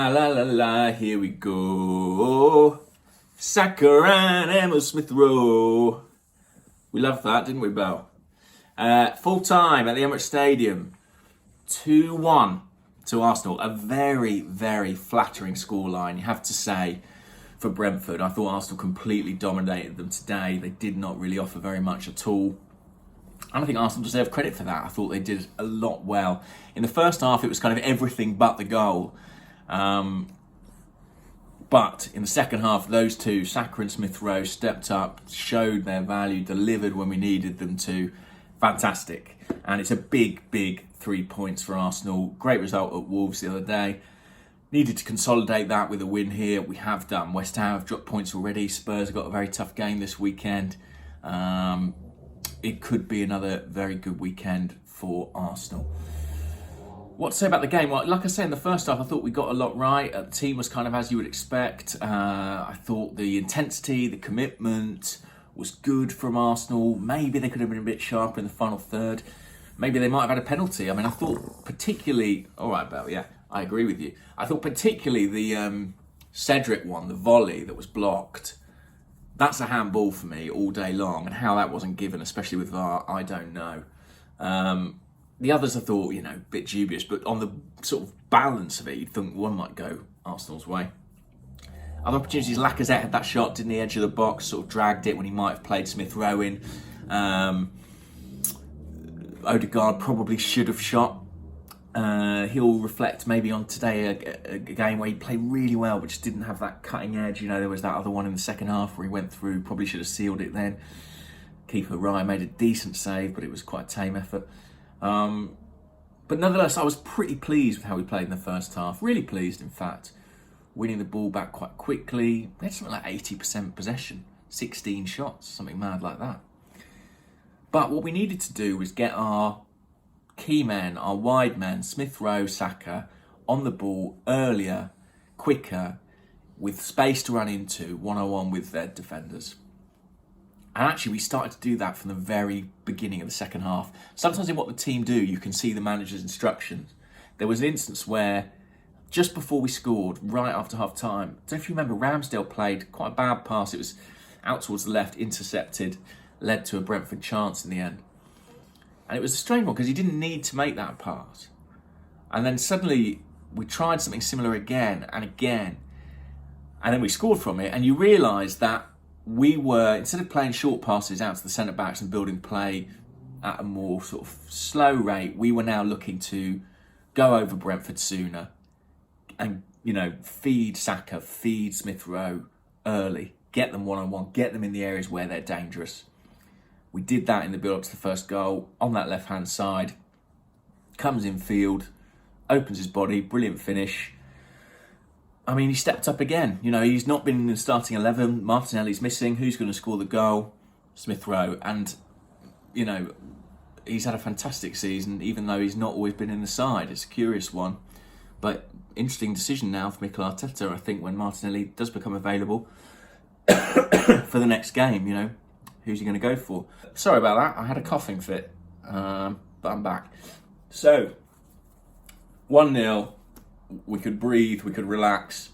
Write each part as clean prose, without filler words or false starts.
La la la la, here we go. Saka and Emile Smith-Rowe. We loved that, didn't we, Belle? Full time at the Emirates Stadium. 2-1 to Arsenal. A very, very flattering scoreline, you have to say, for Brentford. I thought Arsenal completely dominated them today. They did not really offer very much at all. And I think Arsenal deserve credit for that. I thought they did a lot well. In the first half, it was kind of everything but the goal. But in the second half, those two, Saka and Smith-Rowe, stepped up, showed their value, delivered when we needed them to. Fantastic. And it's a big, big 3 points for Arsenal. Great result at Wolves the other day. Needed to consolidate that with a win here. We have done. West Ham have dropped points already. Spurs have got a very tough game this weekend. It could be another very good weekend for Arsenal. What to say about the game? Well, like I said, in the first half, I thought we got a lot right. The team was kind of as you would expect. I thought the intensity, the commitment was good from Arsenal. Maybe they could have been a bit sharper in the final third. Maybe they might have had a penalty. I mean, I thought particularly... All right, Belle, yeah, I agree with you. I thought particularly the Cedric one, the volley that was blocked, that's a handball for me all day long. And how that wasn't given, especially with VAR, I don't know. The others I thought, a bit dubious, but on the sort of balance of it, you'd think one might go Arsenal's way. Other opportunities, Lacazette had that shot, didn't he, edge of the box, sort of dragged it when he might have played Smith-Rowe in. Odegaard probably should have shot. He'll reflect maybe on today a game where he played really well, but just didn't have that cutting edge. There was that other one in the second half where he went through, probably should have sealed it then. Keeper Ryan made a decent save, but it was quite a tame effort. But nonetheless, I was pretty pleased with how we played in the first half. Really pleased, in fact. Winning the ball back quite quickly. We had something like 80% possession. 16 shots, something mad like that. But what we needed to do was get our key men, our wide men, Smith-Rowe, Saka, on the ball earlier, quicker, with space to run into, one-on-one with their defenders. And actually, we started to do that from the very beginning of the second half. Sometimes in what the team do, you can see the manager's instructions. There was an instance where, just before we scored, right after half-time, I don't know if you remember, Ramsdale played quite a bad pass. It was out towards the left, intercepted, led to a Brentford chance in the end. And it was a strange one because he didn't need to make that pass. And then suddenly, we tried something similar again and again. And then we scored from it, and you realise that we were, instead of playing short passes out to the centre-backs and building play at a more sort of slow rate, we were now looking to go over Brentford sooner and, feed Saka, feed Smith-Rowe early, get them one-on-one, get them in the areas where they're dangerous. We did that in the build-up to the first goal, on that left-hand side, comes in field, opens his body, brilliant finish. I mean, he stepped up again. He's not been in the starting 11. Martinelli's missing. Who's going to score the goal? Smith-Rowe. And, he's had a fantastic season, even though he's not always been in the side. It's a curious one. But interesting decision now for Mikel Arteta, I think, when Martinelli does become available for the next game, Who's he going to go for? Sorry about that. I had a coughing fit. But I'm back. So, 1-0. We could breathe, we could relax.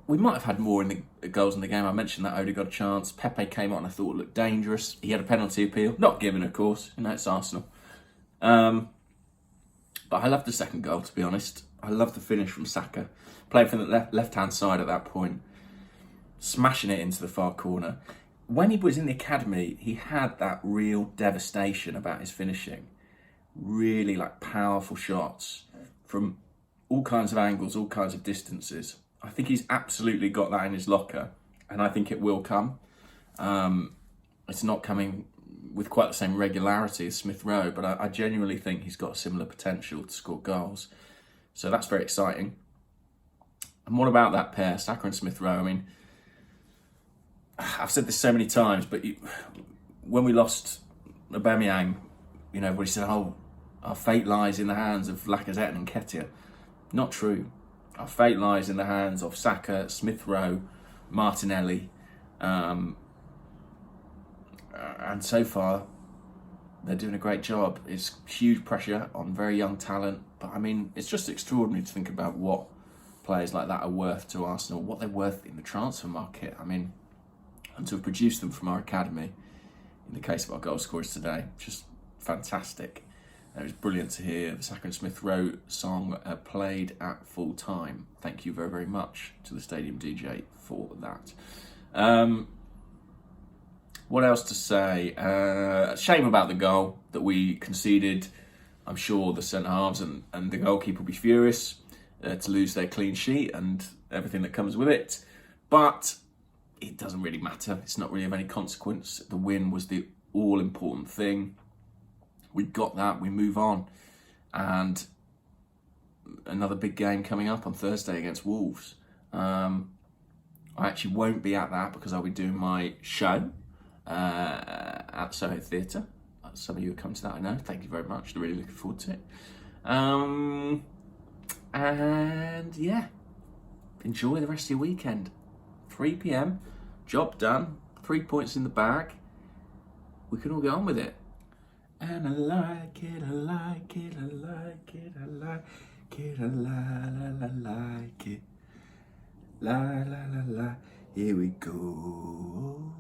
We might have had more in the goals in the game. I mentioned that Odegaard chance. Pepe came on, I thought looked dangerous. He had a penalty appeal. Not given, of course. It's Arsenal. But I loved the second goal, to be honest. I loved the finish from Saka. Playing from the left-hand side at that point. Smashing it into the far corner. When he was in the academy, he had that real devastation about his finishing. Really powerful shots from all kinds of angles, all kinds of distances. I think he's absolutely got that in his locker, and I think it will come. It's not coming with quite the same regularity as Smith-Rowe, but I genuinely think he's got similar potential to score goals. So that's very exciting. And what about that pair, Saka and Smith-Rowe? I mean, I've said this so many times, but when we lost Aubameyang, everybody said, our fate lies in the hands of Lacazette and Nketiah. Not true. Our fate lies in the hands of Saka, Smith-Rowe, Martinelli. And so far, they're doing a great job. It's huge pressure on very young talent. But I mean, it's just extraordinary to think about what players like that are worth to Arsenal, what they're worth in the transfer market. I mean, and to have produced them from our academy, in the case of our goal scorers today, just fantastic. It was brilliant to hear the Saka and Smith Rowe song played at full time. Thank you very, very much to the stadium DJ for that. What else to say? Shame about the goal that we conceded. I'm sure the centre-halves and the goalkeeper will be furious to lose their clean sheet and everything that comes with it. But it doesn't really matter. It's not really of any consequence. The win was the all-important thing. We got that, we move on. And another big game coming up on Thursday against Wolves. I actually won't be at that because I'll be doing my show at Soho Theatre. Some of you have come to that, I know. Thank you very much. Really looking forward to it. And yeah, enjoy the rest of your weekend. 3 p.m, job done, 3 points in the bag. We can all get on with it. And I like it, I like it, I like it, I like it, I like it. La la la la, here we go.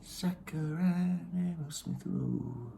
Saka and Emile Smith Rowe.